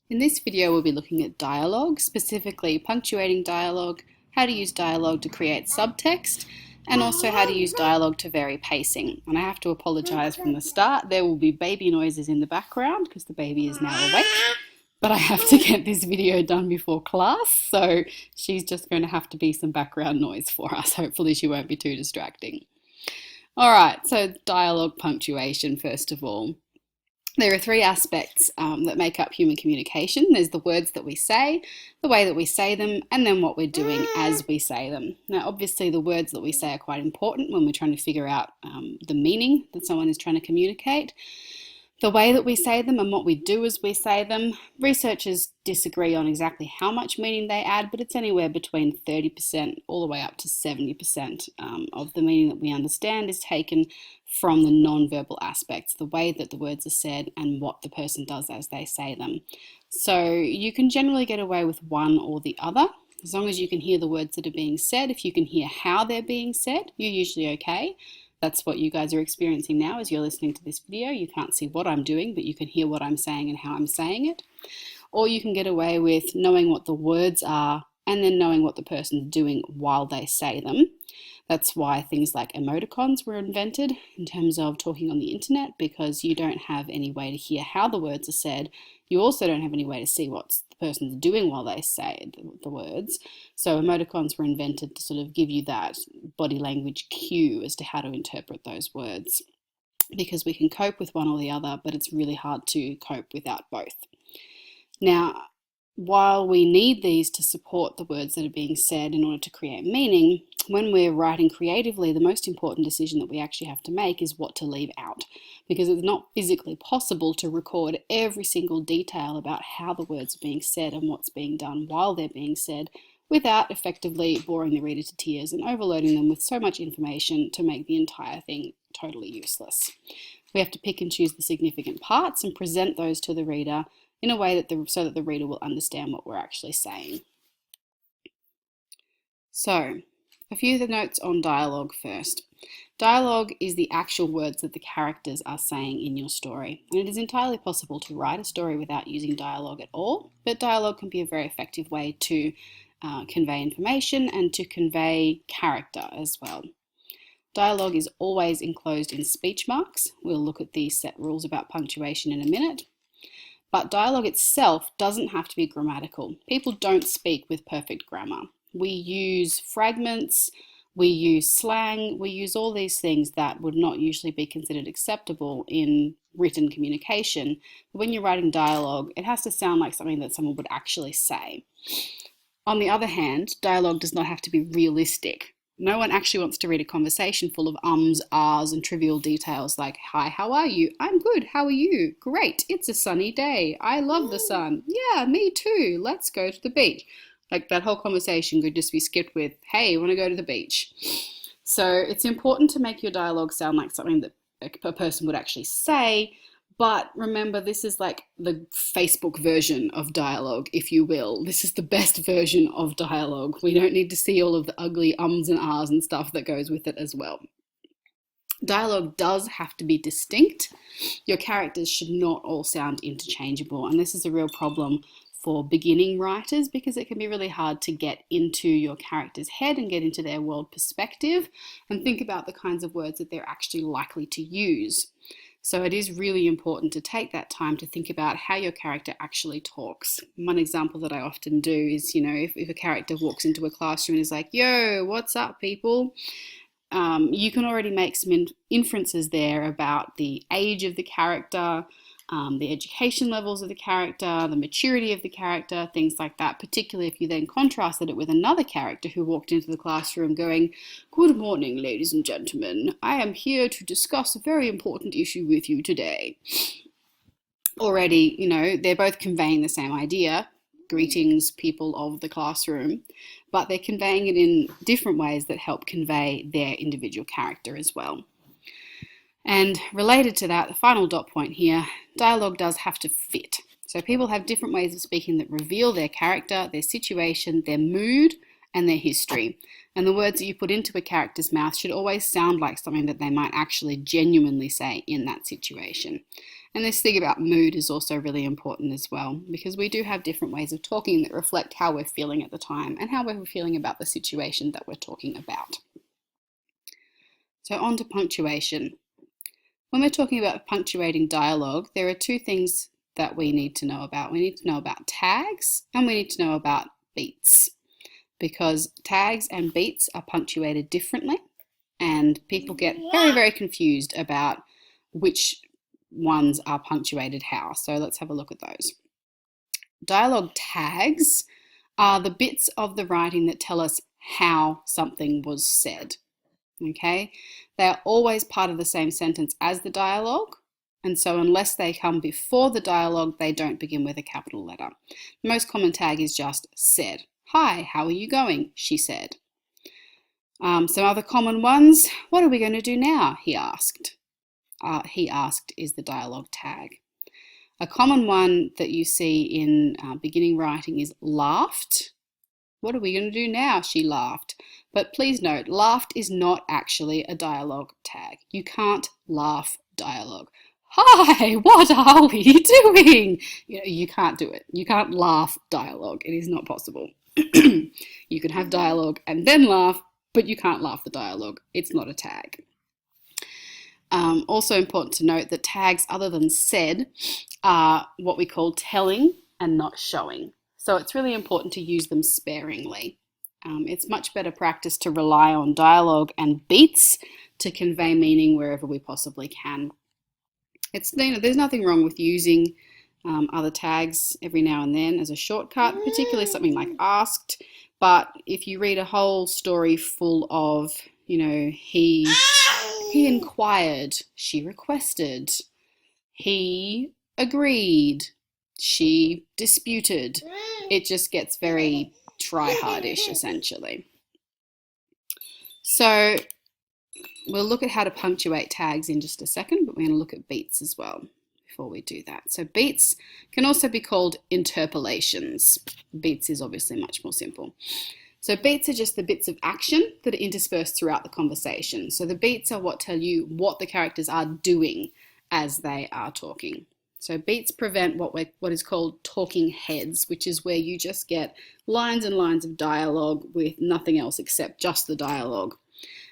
In this video, we'll be looking at dialogue, specifically punctuating dialogue, how to use dialogue to create subtext, and also how to use dialogue to vary pacing. And I have to apologise from the start. There will be baby noises in the background because the baby is now awake, but I have to get this video done before class, so she's just going to have to be some background noise for us. Hopefully she won't be too distracting. All right, so dialogue punctuation first of all. There are three aspects that make up human communication. There's the words that we say, the way that we say them, and then what we're doing as we say them. Now, obviously, the words that we say are quite important when we're trying to figure out the meaning that someone is trying to communicate. The way that we say them and what we do as we say them, researchers disagree on exactly how much meaning they add, but it's anywhere between 30% all the way up to 70% of the meaning that we understand is taken from the non-verbal aspects, the way that the words are said and what the person does as they say them. So you can generally get away with one or the other. As long as you can hear the words that are being said, if you can hear how they're being said, you're usually okay. That's what you guys are experiencing now as you're listening to this video. You can't see what I'm doing, but you can hear what I'm saying and how I'm saying it. Or you can get away with knowing what the words are and then knowing what the person's doing while they say them. That's why things like emoticons were invented in terms of talking on the internet, because you don't have any way to hear how the words are said. You also don't have any way to see what the person's doing while they say the words. So emoticons were invented to sort of give you that body language cue as to how to interpret those words, because we can cope with one or the other, but it's really hard to cope without both. Now, while we need these to support the words that are being said in order to create meaning, when we're writing creatively, the most important decision that we actually have to make is what to leave out, because it's not physically possible to record every single detail about how the words are being said and what's being done while they're being said without effectively boring the reader to tears and overloading them with so much information to make the entire thing totally useless. We have to pick and choose the significant parts and present those to the reader in a way so that the reader will understand what we're actually saying. So, a few of the notes on dialogue first. Dialogue is the actual words that the characters are saying in your story. And it is entirely possible to write a story without using dialogue at all, but dialogue can be a very effective way to convey information and to convey character as well. Dialogue is always enclosed in speech marks. We'll look at these set rules about punctuation in a minute. But dialogue itself doesn't have to be grammatical. People don't speak with perfect grammar. We use fragments, we use slang, we use all these things that would not usually be considered acceptable in written communication. But when you're writing dialogue, it has to sound like something that someone would actually say. On the other hand, dialogue does not have to be realistic. No one actually wants to read a conversation full of ums, ahs, and trivial details like, hi, how are you? I'm good, how are you? Great, it's a sunny day. I love the sun. Yeah, me too. Let's go to the beach. Like, that whole conversation could just be skipped with, hey, want to go to the beach? So it's important to make your dialogue sound like something that a person would actually say. But remember, this is like the Facebook version of dialogue, if you will. This is the best version of dialogue. We don't need to see all of the ugly ums and ahs and stuff that goes with it as well. Dialogue does have to be distinct. Your characters should not all sound interchangeable, and this is a real problem for beginning writers because it can be really hard to get into your character's head and get into their world perspective and think about the kinds of words that they're actually likely to use. So it is really important to take that time to think about how your character actually talks. One example that I often do is, if a character walks into a classroom and is like, yo, what's up, people? You can already make some inferences there about the age of the character, the education levels of the character, the maturity of the character, things like that, particularly if you then contrasted it with another character who walked into the classroom going, good morning, ladies and gentlemen. I am here to discuss a very important issue with you today. Already, they're both conveying the same idea, greetings, people of the classroom, but they're conveying it in different ways that help convey their individual character as well. And related to that, the final dot point here, dialogue does have to fit. So people have different ways of speaking that reveal their character, their situation, their mood, and their history. And the words that you put into a character's mouth should always sound like something that they might actually genuinely say in that situation. And this thing about mood is also really important as well, because we do have different ways of talking that reflect how we're feeling at the time and how we're feeling about the situation that we're talking about. So on to punctuation. When we're talking about punctuating dialogue, there are two things that we need to know about. We need to know about tags and we need to know about beats, because tags and beats are punctuated differently and people get very, very confused about which ones are punctuated how. So let's have a look at those. Dialogue tags are the bits of the writing that tell us how something was said. Okay, they are always part of the same sentence as the dialogue, and so unless they come before the dialogue, they don't begin with a capital letter. The most common tag is just said. Hi, how are you going? She said. Some other common ones. What are we going to do now? He asked. He asked is the dialogue tag. A common one that you see in beginning writing is laughed. What are we going to do now? She laughed. But please note, laughed is not actually a dialogue tag. You can't laugh dialogue. Hi, what are we doing? You can't do it. You can't laugh dialogue. It is not possible. You can have dialogue and then laugh, but you can't laugh the dialogue. It's not a tag. Also important to note that tags other than said are what we call telling and not showing. So it's really important to use them sparingly. It's much better practice to rely on dialogue and beats to convey meaning wherever we possibly can. There's nothing wrong with using other tags every now and then as a shortcut, particularly something like asked. But if you read a whole story full of, he inquired, she requested, he agreed, she disputed, it just gets very try-hardish essentially. So we'll look at how to punctuate tags in just a second, but we're going to look at beats as well before we do that. So beats can also be called interpolations. Beats is obviously much more simple. So beats are just the bits of action that are interspersed throughout the conversation. So the beats are what tell you what the characters are doing as they are talking. So beats prevent what is called talking heads, which is where you just get lines and lines of dialogue with nothing else except just the dialogue.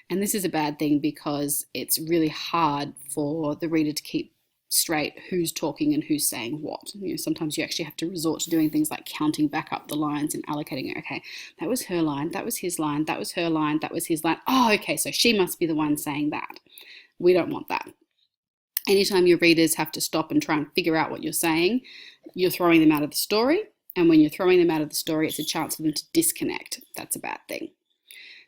And this is a bad thing because it's really hard for the reader to keep straight who's talking and who's saying what. Sometimes you actually have to resort to doing things like counting back up the lines and allocating it. Okay, that was her line, that was his line, that was her line, that was his line. Oh, okay, so she must be the one saying that. We don't want that. Anytime your readers have to stop and try and figure out what you're saying, you're throwing them out of the story. And when you're throwing them out of the story, it's a chance for them to disconnect. That's a bad thing.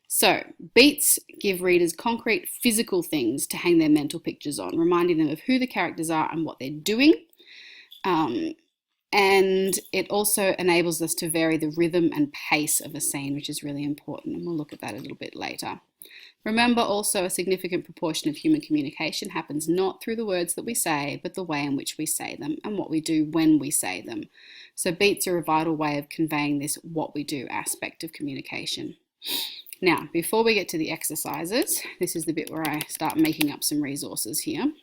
So beats give readers concrete physical things to hang their mental pictures on, reminding them of who the characters are and what they're doing. And it also enables us to vary the rhythm and pace of a scene, which is really important. And we'll look at that a little bit later. Remember also, a significant proportion of human communication happens not through the words that we say, but the way in which we say them and what we do when we say them. So beats are a vital way of conveying this what we do aspect of communication. Now, before we get to the exercises, this is the bit where I start making up some resources here. I'm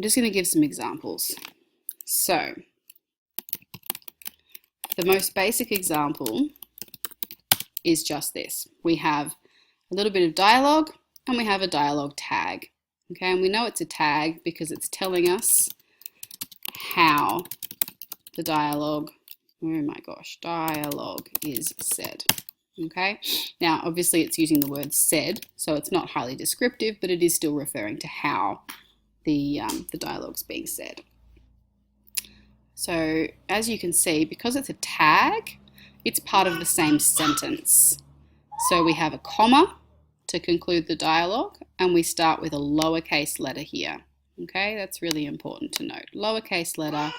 just going to give some examples. So, the most basic example is just this. We have a little bit of dialogue and we have a dialogue tag. Okay, and we know it's a tag because it's telling us how the dialogue, dialogue is said. Okay, now obviously it's using the word said, so it's not highly descriptive, but it is still referring to how the dialogue's being said. So as you can see, because it's a tag, it's part of the same sentence. So we have a comma to conclude the dialogue, and we start with a lowercase letter here. Okay, that's really important to note. Lowercase letter,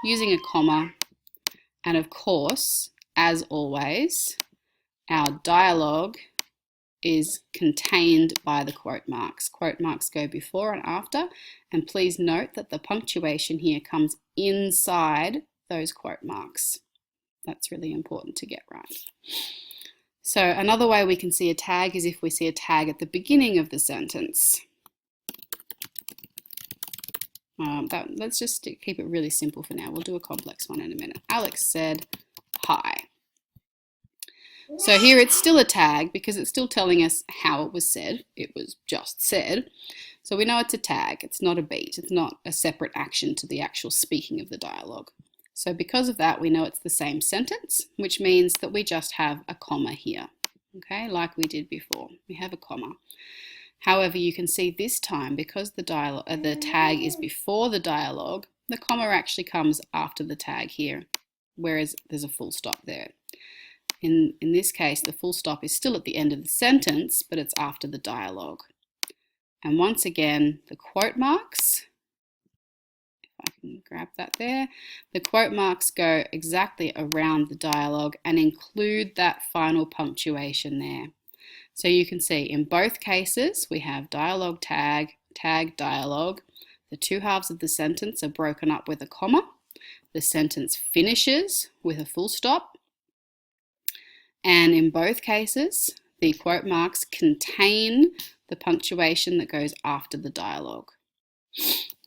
using a comma, and of course, as always, our dialogue is contained by the quote marks. Quote marks go before and after, and please note that the punctuation here comes inside those quote marks. That's really important to get right. So another way we can see a tag is if we see a tag at the beginning of the sentence. Let's just keep it really simple for now. We'll do a complex one in a minute. Alex said hi. So here it's still a tag because it's still telling us how it was said. It was just said. So we know it's a tag. It's not a beat. It's not a separate action to the actual speaking of the dialogue. So because of that, we know it's the same sentence, which means that we just have a comma here. Okay, like we did before. We have a comma. However, you can see this time, because the tag is before the dialogue, the comma actually comes after the tag here, whereas there's a full stop there. In this case, the full stop is still at the end of the sentence, but it's after the dialogue. And once again, the quote marks, if I can grab that there, the quote marks go exactly around the dialogue and include that final punctuation there. So you can see in both cases, we have dialogue tag, tag dialogue. The two halves of the sentence are broken up with a comma. The sentence finishes with a full stop. And in both cases, the quote marks contain the punctuation that goes after the dialogue.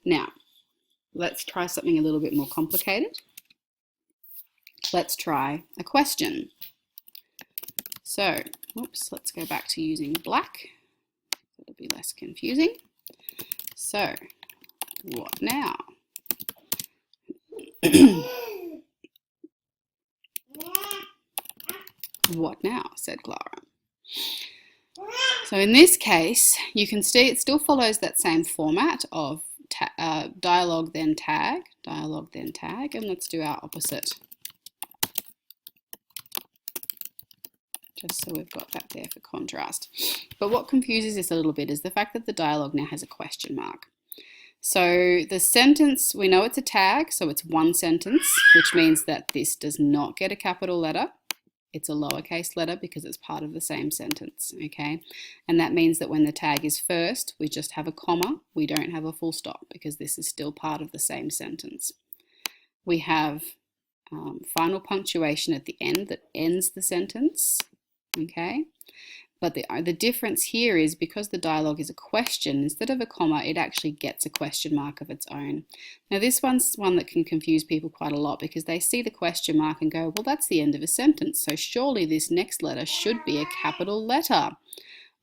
Now, let's try something a little bit more complicated. Let's try a question. So, let's go back to using black. It'll be less confusing. So, what now? What now? Said Clara. So in this case, you can see it still follows that same format of dialogue then tag, and let's do our opposite. Just so we've got that there for contrast. But what confuses this a little bit is the fact that the dialogue now has a question mark. So the sentence, we know it's a tag, so it's one sentence, which means that this does not get a capital letter. It's a lowercase letter because it's part of the same sentence, okay? And that means that when the tag is first, we just have a comma. We don't have a full stop because this is still part of the same sentence. We have final punctuation at the end that ends the sentence, okay? But the difference here is because the dialogue is a question, instead of a comma, it actually gets a question mark of its own. Now this one's one that can confuse people quite a lot because they see the question mark and go, well, that's the end of a sentence, so surely this next letter should be a capital letter.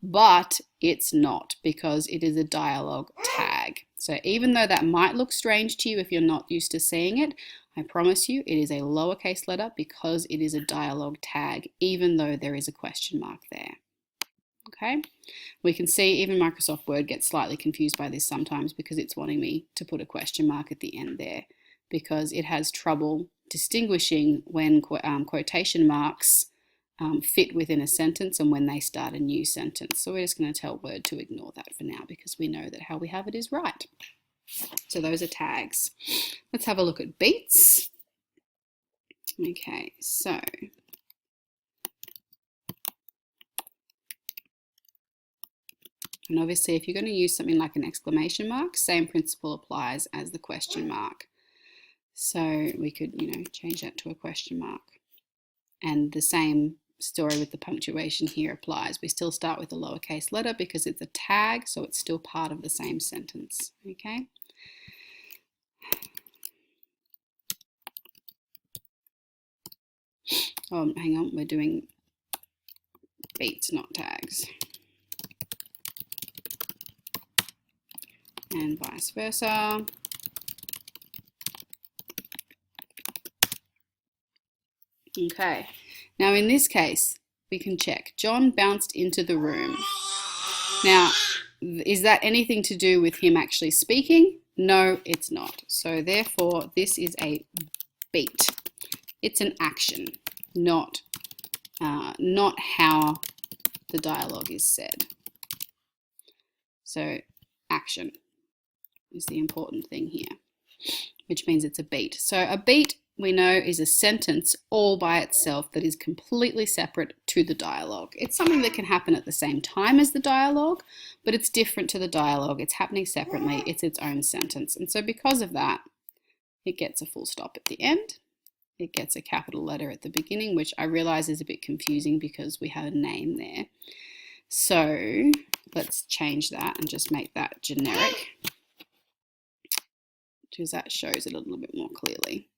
But it's not because it is a dialogue tag. So even though that might look strange to you if you're not used to seeing it, I promise you it is a lowercase letter because it is a dialogue tag, even though there is a question mark there. Okay, we can see even Microsoft Word gets slightly confused by this sometimes because it's wanting me to put a question mark at the end there because it has trouble distinguishing when quotation marks fit within a sentence and when they start a new sentence. So we're just going to tell Word to ignore that for now because we know that how we have it is right. So those are tags. Let's have a look at beats. Okay, so and obviously, if you're going to use something like an exclamation mark, same principle applies as the question mark. So we could, change that to a question mark. And the same story with the punctuation here applies. We still start with a lowercase letter because it's a tag, so it's still part of the same sentence. Okay. Oh, hang on, we're doing beats, not tags. And vice versa. Okay, now in this case, we can check. John bounced into the room. Now, is that anything to do with him actually speaking? No, it's not. So therefore, this is a beat. It's an action, not how the dialogue is said. So action is the important thing here, which means it's a beat. So a beat, we know, is a sentence all by itself that is completely separate to the dialogue. It's something that can happen at the same time as the dialogue, but it's different to the dialogue. It's happening separately. It's its own sentence. And so because of that, it gets a full stop at the end. It gets a capital letter at the beginning, which I realize is a bit confusing because we have a name there. So let's change that and just make that generic. because that shows it a little bit more clearly.